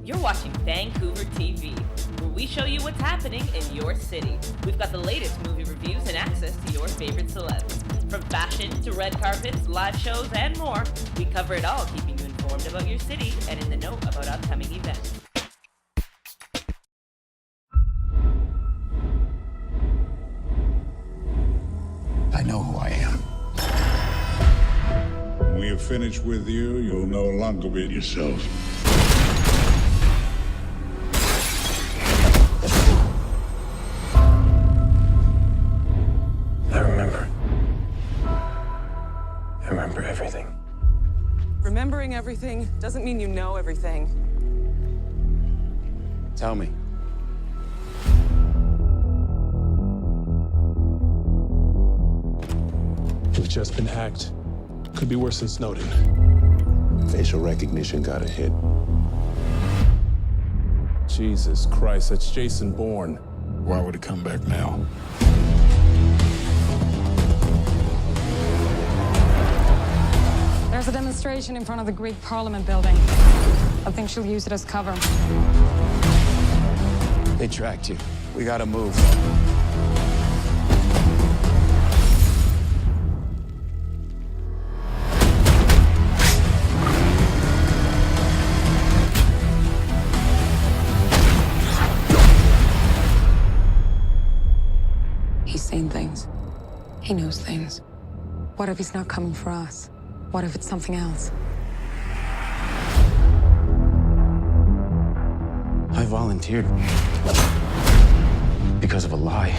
You're watching Vancouver TV, where we show you what's happening in your city. We've got the latest movie reviews and access to your favorite celebs. From fashion to red carpets, live shows, and more, we cover it all, keeping you informed about your city and in the know about upcoming events. I know who I am. When we are finished with you, you'll no longer be yourself. I remember everything. Remembering everything doesn't mean you know everything. Tell me. We've just been hacked. Could be worse than Snowden. Facial recognition got a hit. Jesus Christ, that's Jason Bourne. Why would it come back now? There's a demonstration in front of the Greek Parliament building. I think she'll use it as cover. They tracked you. We gotta move. He's seen things. He knows things. What if he's not coming for us? What if it's something else? I volunteered because of a lie.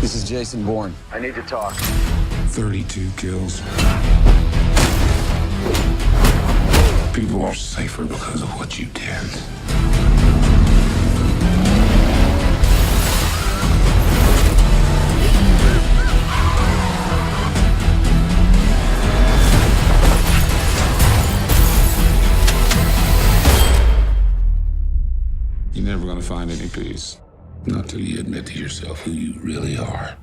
This is Jason Bourne. I need to talk. 32 kills. People are safer because of what you did. You're never gonna find any peace. Not till you admit to yourself who you really are.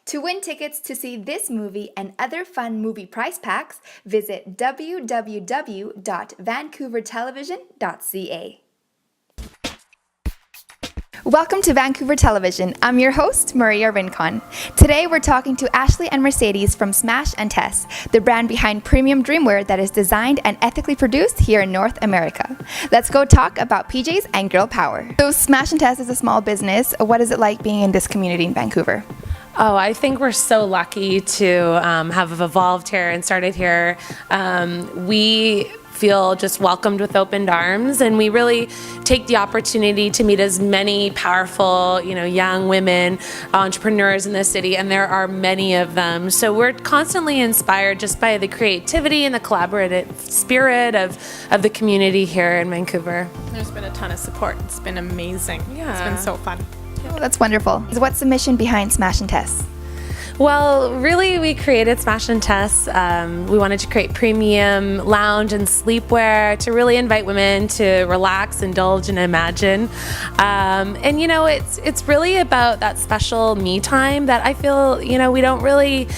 To win tickets to see this movie and other fun movie prize packs, visit www.vancouvertelevision.ca. Welcome to Vancouver Television. I'm your host, Maria Renkin. Today we're talking to Ashley and Mercedes from Smash Tess, the brand behind premium dreamwear that is designed and ethically produced here in North America. Let's go talk about PJs and girl power. So Smash Tess is a small business. What is it like being in this community in Vancouver? Oh, I think we're so lucky to have evolved here and started here. We feel just welcomed with open arms, and we really take the opportunity to meet as many powerful, young women entrepreneurs in the city, and there are many of them. So we're constantly inspired just by the creativity and the collaborative spirit of the community here in Vancouver. There's been a ton of support. It's been amazing. Yeah. It's been so fun. Oh, that's wonderful. What's the mission behind Smash Tess? Well, really, we created Smash Tess. We wanted to create premium lounge and sleepwear to really invite women to relax, indulge, and imagine. It's really about that special me time that I feel, we don't really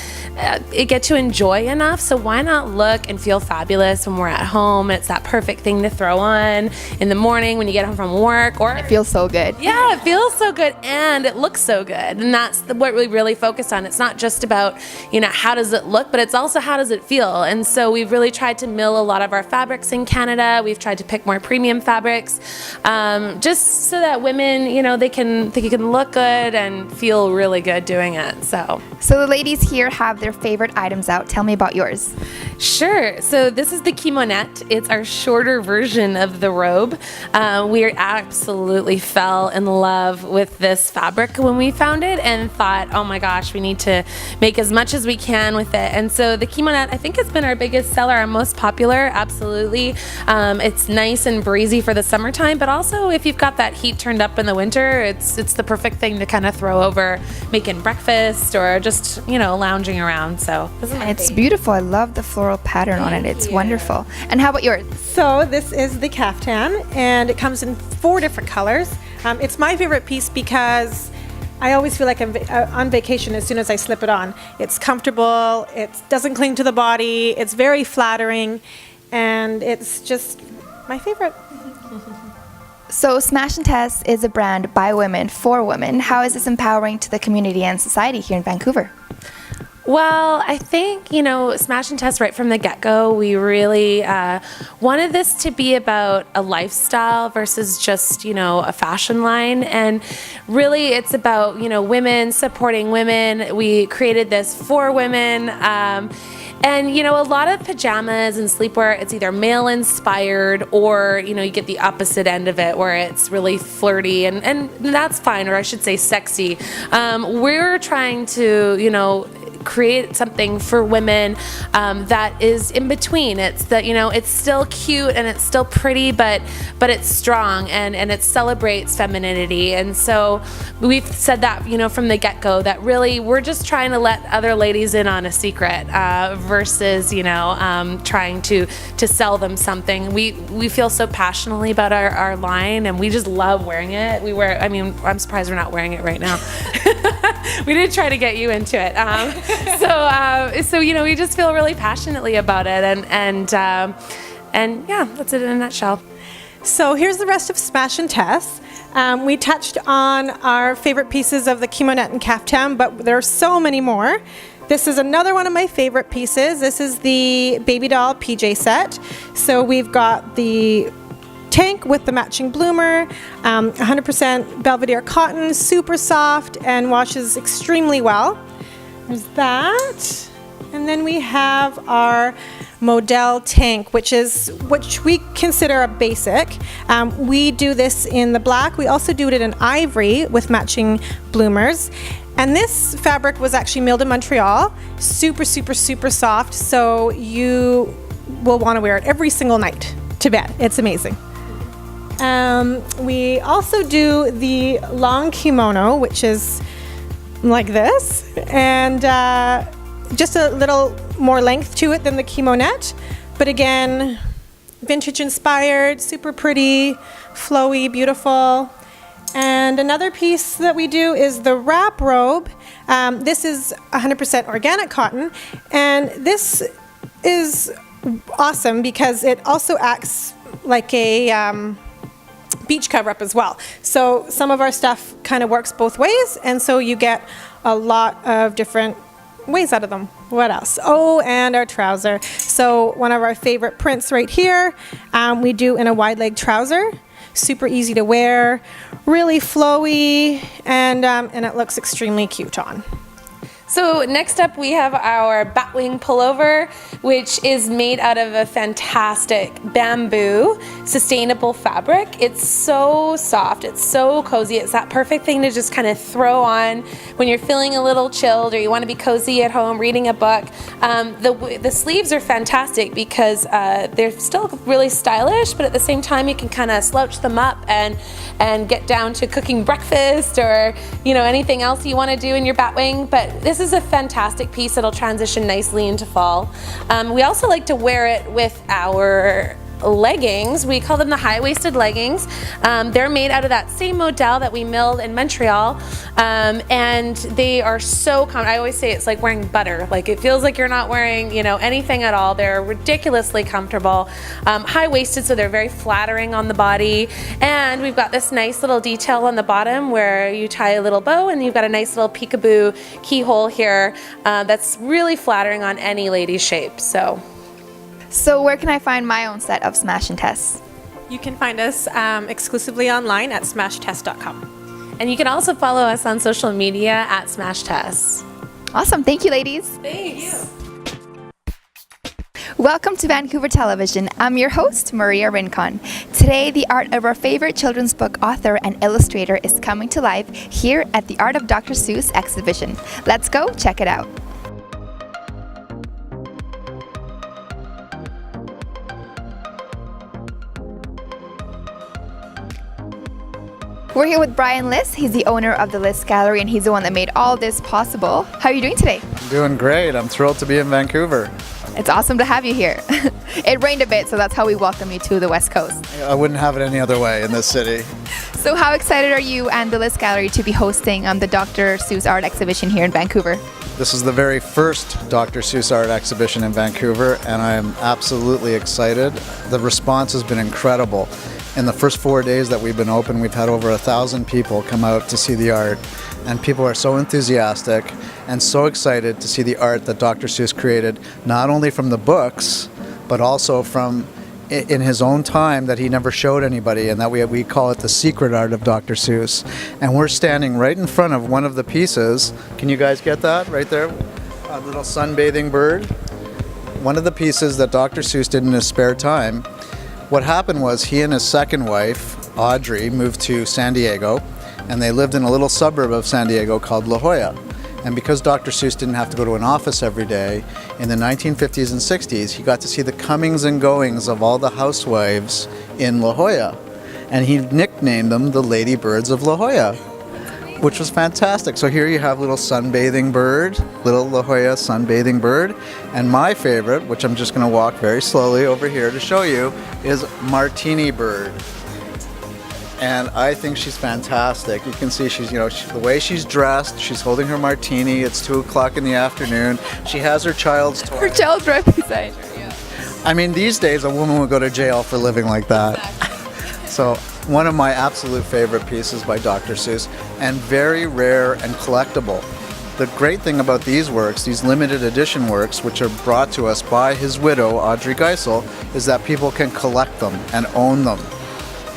get to enjoy enough. So why not look and feel fabulous when we're at home? It's that perfect thing to throw on in the morning when you get home from work. Or it feels so good. Yeah, it feels so good, and it looks so good. And that's what we really focus on. It's not just about, how does it look, but it's also how does it feel. And so we've really tried to mill a lot of our fabrics in Canada. We've tried to pick more premium fabrics, just so that women, they can look good and feel really good doing it. So the ladies here have their favorite items out. Tell me about yours. Sure. So this is the kimonette. It's our shorter version of the robe. We absolutely fell in love with this fabric when we found it and thought, oh my gosh, we need to to make as much as we can with it. And so the kimono, I think it's been our biggest seller, our most popular, absolutely. It's nice and breezy for the summertime, but also if you've got that heat turned up in the winter, it's the perfect thing to kind of throw over making breakfast or just, lounging around. So this is my It's thing. beautiful. I love the floral pattern on it. It's wonderful. And how about yours? So this is the caftan, and it comes in 4 different colors. It's my favorite piece because I always feel like I'm on vacation as soon as I slip it on. It's comfortable, it doesn't cling to the body, it's very flattering, and it's just my favorite. So Smash Tess is a brand by women for women. How is this empowering to the community and society here in Vancouver? Well, I think, Smash Tess right from the get-go, we really wanted this to be about a lifestyle versus just, a fashion line. And really it's about, women supporting women. We created this for women. And, a lot of pajamas and sleepwear, it's either male-inspired or, you get the opposite end of it where it's really flirty, and that's fine, or I should say sexy. We're trying to, create something for women that is in between. It's that, it's still cute and it's still pretty, but it's strong and it celebrates femininity. And so we've said that, from the get-go, that really we're just trying to let other ladies in on a secret versus, trying to sell them something. We feel so passionately about our line, and we just love wearing it. I'm surprised we're not wearing it right now. We did try to get you into it. So we just feel really passionately about it, and yeah, that's it in a nutshell. So here's the rest of Smash Tess. We touched on our favorite pieces of the kimono and caftan, but there are so many more. This is another one of my favorite pieces. This is the baby doll PJ set. So we've got the tank with the matching bloomer, 100% Belvedere cotton, super soft and washes extremely well. There's that. And then we have our Model tank, which we consider a basic. We do this in the black. We also do it in ivory with matching bloomers. And this fabric was actually milled in Montreal. Super, super, super soft. So you will want to wear it every single night to bed. It's amazing. We also do the long kimono, which is like this, and just a little more length to it than the kimonette, but again, vintage inspired, super pretty, flowy, beautiful. And another piece that we do is the wrap robe. This is 100% organic cotton, and this is awesome because it also acts like a beach cover up as well. So some of our stuff kind of works both ways, and so you get a lot of different ways out of them. What else? Oh, and our trouser. So one of our favorite prints right here, we do in a wide leg trouser. Super easy to wear, really flowy, and it looks extremely cute on. So next up we have our batwing pullover, which is made out of a fantastic bamboo sustainable fabric. It's so soft, it's so cozy. It's that perfect thing to just kind of throw on when you're feeling a little chilled or you want to be cozy at home reading a book. The sleeves are fantastic because they're still really stylish, but at the same time you can kind of slouch them up and get down to cooking breakfast or anything else you want to do in your batwing. But this is a fantastic piece that'll transition nicely into fall. We also like to wear it with our leggings. We call them the high-waisted leggings. They're made out of that same model that we milled in Montreal, and they are so comfortable. I always say it's like wearing butter. Like it feels like you're not wearing anything at all. They're ridiculously comfortable, high-waisted, so they're very flattering on the body. And we've got this nice little detail on the bottom where you tie a little bow, and you've got a nice little peekaboo keyhole here that's really flattering on any lady's shape. So where can I find my own set of Smash Tess? You can find us exclusively online at smashtess.com. And you can also follow us on social media at Smash Tess. Awesome. Thank you, ladies. Thanks. Welcome to Vancouver Television. I'm your host, Maria Rincon. Today, the art of our favorite children's book author and illustrator is coming to life here at the Art of Dr. Seuss Exhibition. Let's go check it out. We're here with Brian Liss. He's the owner of the Liss Gallery, and he's the one that made all this possible. How are you doing today? I'm doing great. I'm thrilled to be in Vancouver. It's awesome to have you here. It rained a bit, so that's how we welcome you to the West Coast. I wouldn't have it any other way in this city. So how excited are you and the Liss Gallery to be hosting the Dr. Seuss Art Exhibition here in Vancouver? This is the very first Dr. Seuss Art Exhibition in Vancouver, and I am absolutely excited. The response has been incredible. In the first 4 days that we've been open, we've had over 1,000 people come out to see the art, and people are so enthusiastic and so excited to see the art that Dr. Seuss created, not only from the books, but also from in his own time that he never showed anybody, and that we call it the secret art of Dr. Seuss. And we're standing right in front of one of the pieces. Can you guys get that right there? A little sunbathing bird. One of the pieces that Dr. Seuss did in his spare time. What happened was he and his second wife, Audrey, moved to San Diego, and they lived in a little suburb of San Diego called La Jolla. And because Dr. Seuss didn't have to go to an office every day, in the 1950s and 60s, he got to see the comings and goings of all the housewives in La Jolla. And he nicknamed them the Lady Birds of La Jolla, which was fantastic. So here you have little sunbathing bird, little La Jolla sunbathing bird. And my favorite, which I'm just going to walk very slowly over here to show you, is Martini Bird. And I think she's fantastic. You can see she's, the way she's dressed, she's holding her martini. It's 2 o'clock in the afternoon. She has her child's toy. Her child's right beside her, yeah. I mean, these days a woman would go to jail for living like that. Exactly. So one of my absolute favorite pieces by Dr. Seuss, and very rare and collectible. The great thing about these works, these limited edition works, which are brought to us by his widow, Audrey Geisel, is that people can collect them and own them.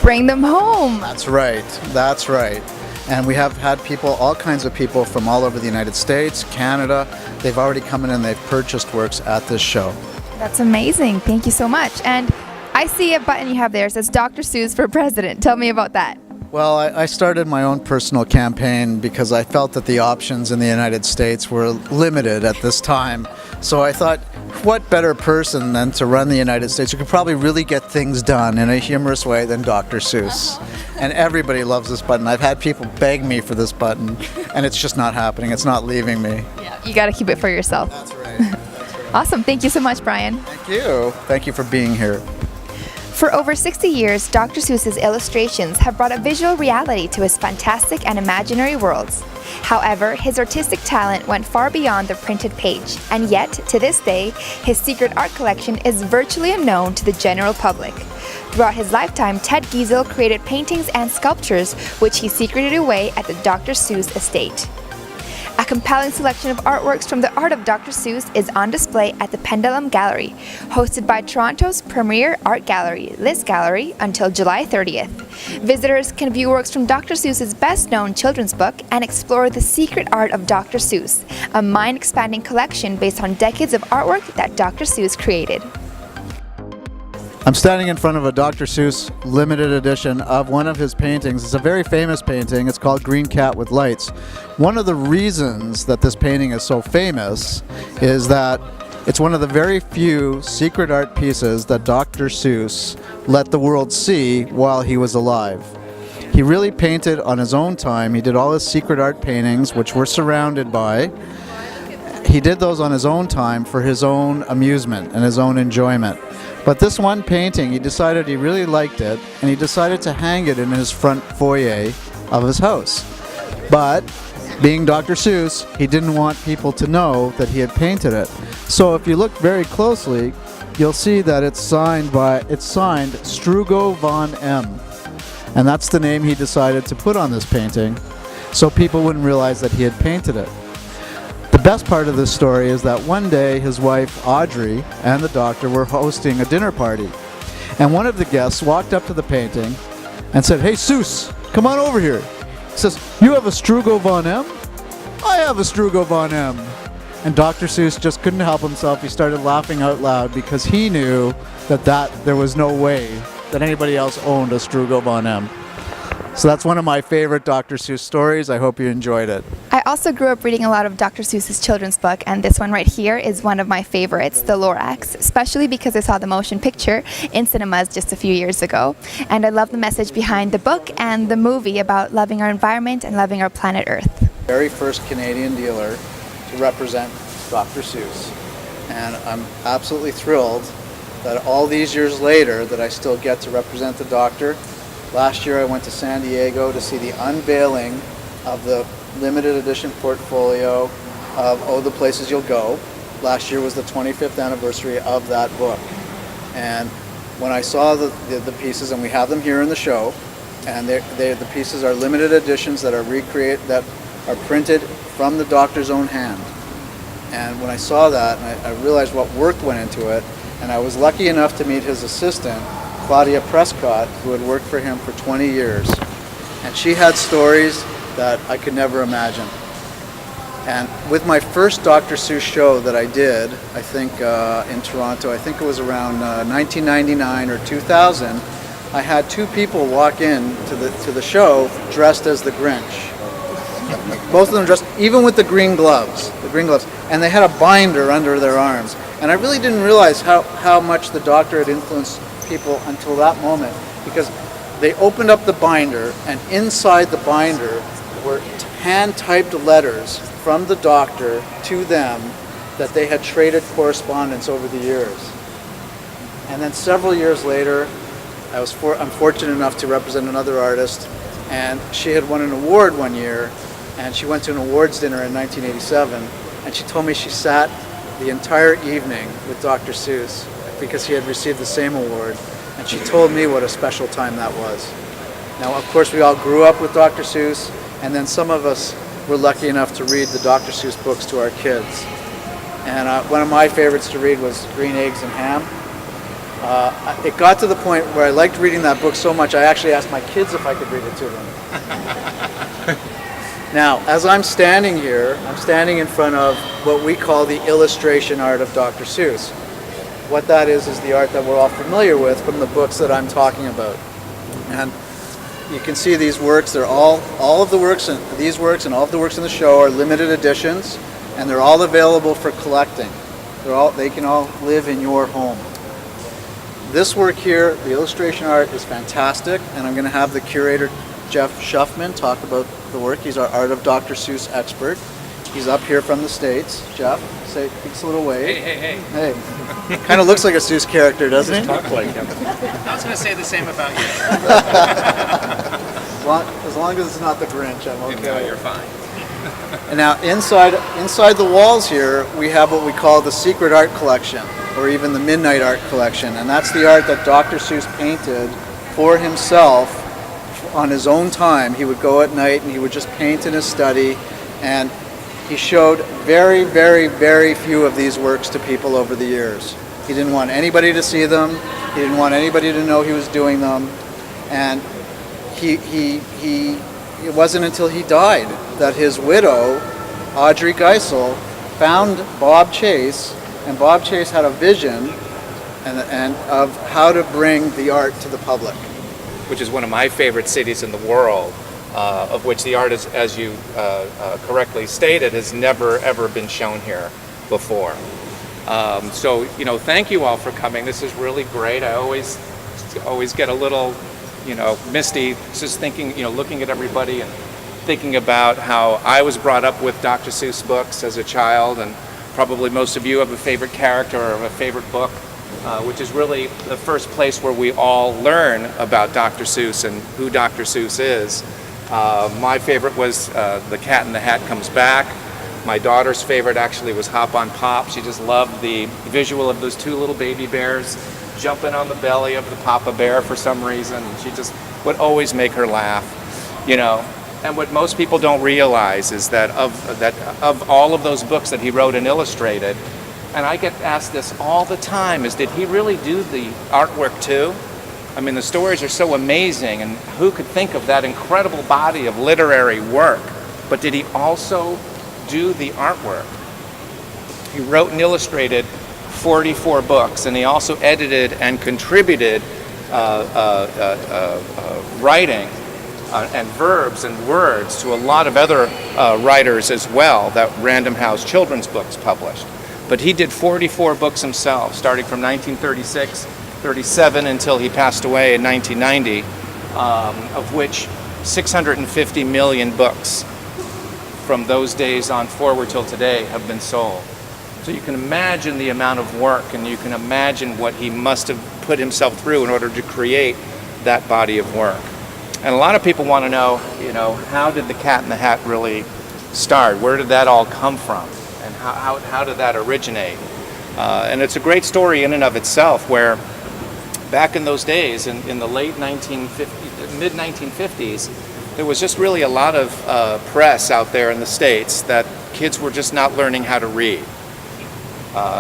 Bring them home. That's right. That's right. And we have had people, all kinds of people from all over the United States, Canada. They've already come in and they've purchased works at this show. That's amazing. Thank you so much. And I see a button you have there. It says Dr. Seuss for President. Tell me about that. Well, I started my own personal campaign because I felt that the options in the United States were limited at this time. So I thought, what better person than to run the United States who could probably really get things done in a humorous way than Dr. Seuss? And everybody loves this button. I've had people beg me for this button, and it's just not happening. It's not leaving me. Yeah, you got to keep it for yourself. That's right. That's right. Awesome. Thank you so much, Brian. Thank you. Thank you for being here. For over 60 years, Dr. Seuss's illustrations have brought a visual reality to his fantastic and imaginary worlds. However, his artistic talent went far beyond the printed page, and yet, to this day, his secret art collection is virtually unknown to the general public. Throughout his lifetime, Ted Giesel created paintings and sculptures which he secreted away at the Dr. Seuss estate. A compelling selection of artworks from the art of Dr. Seuss is on display at the Pendulum Gallery, hosted by Toronto's premier art gallery, Liss Gallery, until July 30th. Visitors can view works from Dr. Seuss's best-known children's book and explore the secret art of Dr. Seuss, a mind-expanding collection based on decades of artwork that Dr. Seuss created. I'm standing in front of a Dr. Seuss limited edition of one of his paintings. It's a very famous painting. It's called Green Cat with Lights. One of the reasons that this painting is so famous is that it's one of the very few secret art pieces that Dr. Seuss let the world see while he was alive. He really painted on his own time. He did all his secret art paintings, which we're surrounded by. He did those on his own time for his own amusement and his own enjoyment. But this one painting, he decided he really liked it, and he decided to hang it in his front foyer of his house. But, being Dr. Seuss, he didn't want people to know that he had painted it. So if you look very closely, you'll see that it's signed Strugo von M. And that's the name he decided to put on this painting, so people wouldn't realize that he had painted it. The best part of this story is that one day his wife Audrey and the doctor were hosting a dinner party, and one of the guests walked up to the painting and said, "Hey Seuss, come on over here." He says, "You have a Strugo von M?" "I have a Strugo von M." And Dr. Seuss just couldn't help himself. He started laughing out loud because he knew that there was no way that anybody else owned a Strugel von M. So that's one of my favorite Dr. Seuss stories. I hope you enjoyed it. I also grew up reading a lot of Dr. Seuss's children's book, and this one right here is one of my favorites, The Lorax, especially because I saw the motion picture in cinemas just a few years ago. And I love the message behind the book and the movie about loving our environment and loving our planet Earth. Very first Canadian dealer to represent Dr. Seuss. And I'm absolutely thrilled that all these years later that I still get to represent the Doctor. Last year I went to San Diego to see the unveiling of the limited edition portfolio of Oh, the Places You'll Go. Last year was the 25th anniversary of that book. And when I saw the pieces, and we have them here in the show, and the pieces are limited editions that are printed from the Doctor's own hand. And when I saw that, and I realized what work went into it, and I was lucky enough to meet his assistant, Claudia Prescott, who had worked for him for 20 years. And she had stories that I could never imagine. And with my first Dr. Seuss show that I did, I think in Toronto, I think it was around 1999 or 2000, I had two people walk in to the show dressed as the Grinch. Both of them dressed, even with the green gloves, and they had a binder under their arms. And I really didn't realize how much the Doctor had influenced people until that moment, because they opened up the binder, and inside the binder were hand-typed letters from the Doctor to them that they had traded correspondence over the years. And then several years later, I'm fortunate enough to represent another artist, and she had won an award one year, and she went to an awards dinner in 1987, and she told me she sat the entire evening with Dr. Seuss because he had received the same award, and she told me what a special time that was. Now, of course, we all grew up with Dr. Seuss, and then some of us were lucky enough to read the Dr. Seuss books to our kids. And one of my favorites to read was Green Eggs and Ham. It got to the point where I liked reading that book so much, I actually asked my kids if I could read it to them. Now, as I'm standing here, I'm standing in front of what we call the illustration art of Dr. Seuss. What that is the art that we're all familiar with from the books that I'm talking about. And you can see these works, they're all of the works, and these works and all of the works in the show are limited editions, and they're all available for collecting. They can all live in your home. This work here, the illustration art, is fantastic, and I'm going to have the curator, Jeff Shuffman, talk about the work. He's our Art of Dr. Seuss expert. He's up here from the States. Jeff, give us a little wave. Hey. Kind of looks like a Seuss character, doesn't he? Talk like him. I was going to say the same about you. As long as it's not the Grinch, I'm okay. No, you're fine. And now inside the walls here, we have what we call the Secret Art Collection, or even the Midnight Art Collection. And that's the art that Dr. Seuss painted for himself on his own time. He would go at night and he would just paint in his study, and he showed very, very, very few of these works to people over the years. He didn't want anybody to see them. He didn't want anybody to know he was doing them. And it wasn't until he died that his widow, Audrey Geisel, found Bob Chase, and Bob Chase had a vision and of how to bring the art to the public. Which is one of my favorite cities in the world, of which the art, as you correctly stated, has never ever been shown here before. So, thank you all for coming. This is really great. I always get a little, misty just thinking, looking at everybody and thinking about how I was brought up with Dr. Seuss books as a child, and probably most of you have a favorite character or a favorite book. Which is really the first place where we all learn about Dr. Seuss and who Dr. Seuss is. My favorite was The Cat in the Hat Comes Back. My daughter's favorite actually was Hop on Pop. She just loved the visual of those two little baby bears jumping on the belly of the Papa Bear for some reason. She just would always make her laugh, And what most people don't realize is that of all of those books that he wrote and illustrated, and I get asked this all the time, is did he really do the artwork too? I mean, the stories are so amazing, and who could think of that incredible body of literary work? But did he also do the artwork? He wrote and illustrated 44 books, and he also edited and contributed writing and verbs and words to a lot of other writers as well that Random House Children's Books published. But he did 44 books himself, starting from 1936, 37 until he passed away in 1990, of which 650 million books from those days on forward till today have been sold. So you can imagine the amount of work, and you can imagine what he must have put himself through in order to create that body of work. And a lot of people want to know, how did the Cat in the Hat really start? Where did that all come from? And how did that originate? And it's a great story in and of itself, where back in those days, in the late 1950s, mid-1950s, there was just really a lot of press out there in the States that kids were just not learning how to read.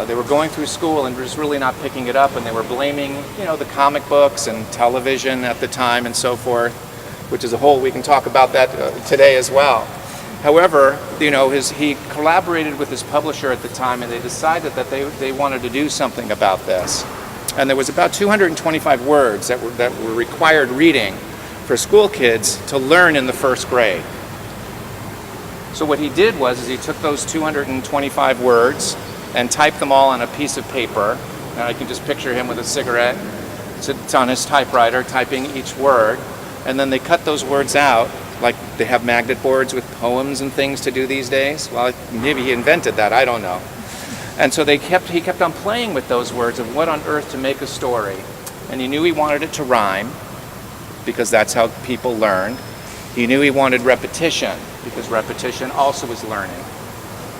They were going through school and just really not picking it up, and they were blaming, the comic books and television at the time and so forth, which is a whole, we can talk about that today as well. However, he collaborated with his publisher at the time, and they decided that they wanted to do something about this. And there was about 225 words that were required reading for school kids to learn in the first grade. So what he did was he took those 225 words and typed them all on a piece of paper. And I can just picture him with a cigarette. It's on his typewriter, typing each word. And then they cut those words out, like they have magnet boards with poems and things to do these days. Well, maybe he invented that, I don't know. And so he kept on playing with those words of what on earth to make a story. And he knew he wanted it to rhyme, because that's how people learned. He knew he wanted repetition, because repetition also was learning.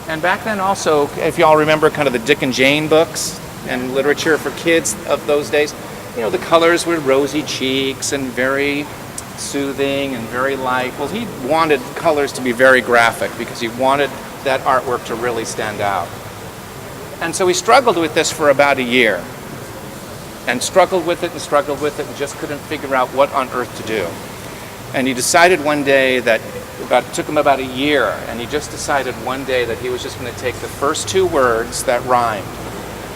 And back then also, if you all remember kind of the Dick and Jane books and literature for kids of those days, the colors were rosy cheeks and very soothing and very light. Well, he wanted colors to be very graphic because he wanted that artwork to really stand out. And so he struggled with this for about a year, and struggled with it and just couldn't figure out what on earth to do. And he decided one day that, it took him about a year, and he just decided one day that he was just going to take the first two words that rhymed,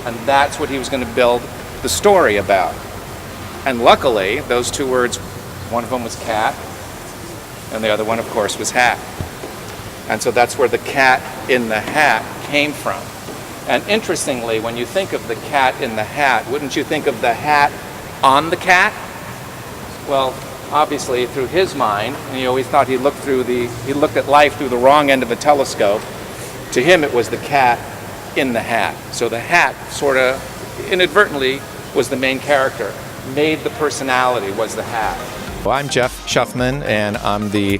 and that's what he was going to build the story about. And luckily, those two words, one of them was cat, and the other one, of course, was hat. And so that's where the Cat in the Hat came from. And interestingly, when you think of the Cat in the Hat, wouldn't you think of the hat on the cat? Well, obviously, through his mind, and he always thought he looked at life through the wrong end of a telescope. To him, it was the cat in the hat. So the hat sort of inadvertently was the main character. Made the personality was the hat. Well, I'm Jeff Schuffman, and I'm the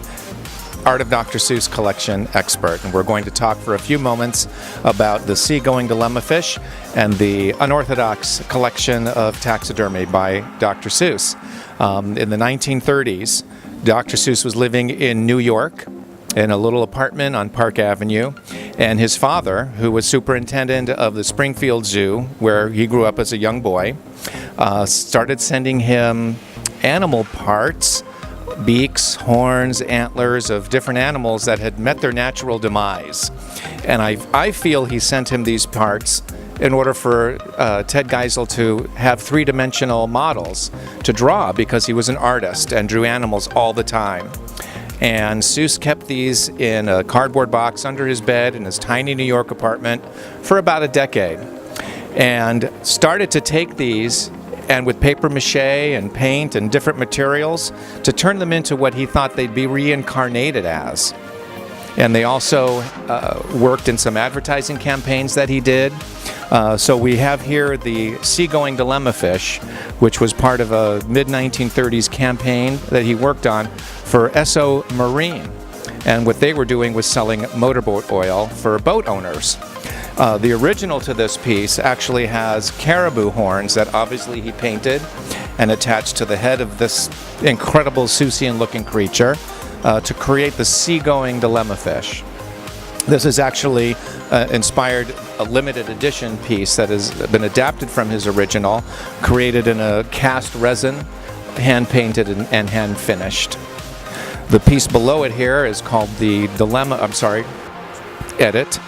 Art of Dr. Seuss collection expert, and we're going to talk for a few moments about the seagoing dilemma fish and the unorthodox collection of taxidermy by Dr. Seuss. In the 1930s, Dr. Seuss was living in New York in a little apartment on Park Avenue, and his father, who was superintendent of the Springfield Zoo, where he grew up as a young boy, started sending him animal parts, beaks, horns, antlers of different animals that had met their natural demise. And I feel he sent him these parts in order for Ted Geisel to have three-dimensional models to draw, because he was an artist and drew animals all the time. And Seuss kept these in a cardboard box under his bed in his tiny New York apartment for about a decade, and started to take these and with paper mache and paint and different materials to turn them into what he thought they'd be reincarnated as. And they also worked in some advertising campaigns that he did. So we have here the seagoing dilemma fish, which was part of a mid-1930s campaign that he worked on for SO Marine. And what they were doing was selling motorboat oil for boat owners. The original to this piece actually has caribou horns that obviously he painted and attached to the head of this incredible Seussian-looking creature to create the seagoing dilemma fish. This is actually inspired a limited edition piece that has been adapted from his original, created in a cast resin, hand-painted and hand-finished. The piece below it here is called the edit.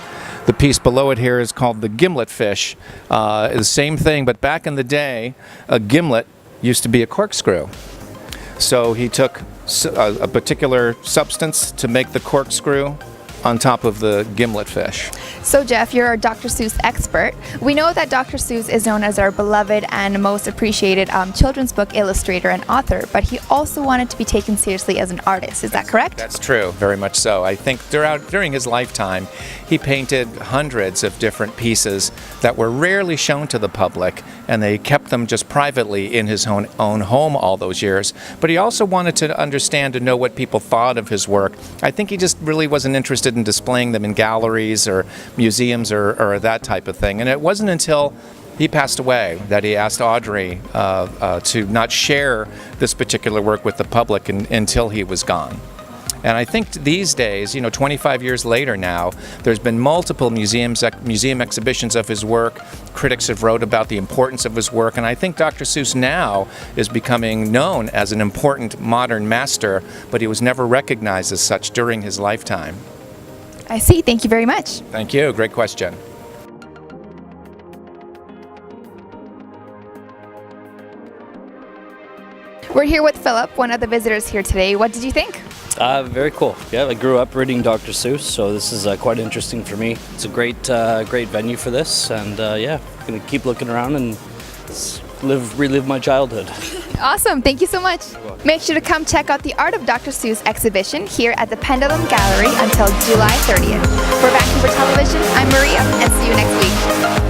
The piece below it here is called the gimlet fish. The same thing, but back in the day, a gimlet used to be a corkscrew. So he took a particular substance to make the corkscrew on top of the gimlet fish. So Jeff, you're our Dr. Seuss expert. We know that Dr. Seuss is known as our beloved and most appreciated children's book illustrator and author, but he also wanted to be taken seriously as an artist. Is that correct? That's true, very much so. I think during his lifetime, he painted hundreds of different pieces that were rarely shown to the public, and they kept them just privately in his own home all those years. But he also wanted to understand and know what people thought of his work. I think he just really wasn't interested in displaying them in galleries or museums or that type of thing. And it wasn't until he passed away that he asked Audrey to not share this particular work with the public until he was gone. And I think these days, 25 years later now, there's been multiple museum exhibitions of his work. Critics have wrote about the importance of his work, and I think Dr. Seuss now is becoming known as an important modern master, but he was never recognized as such during his lifetime. I see. Thank you very much. Thank you. Great question. We're here with Philip, one of the visitors here today. What did you think? Very cool. Yeah, I grew up reading Dr. Seuss, so this is quite interesting for me. It's a great venue for this, and yeah, I'm gonna keep looking around and relive my childhood. Awesome. Thank you so much. Make sure to come check out the Art of Dr. Seuss exhibition here at the Pendulum Gallery until July 30th. For Vancouver Television, I'm Maria, and see you next week.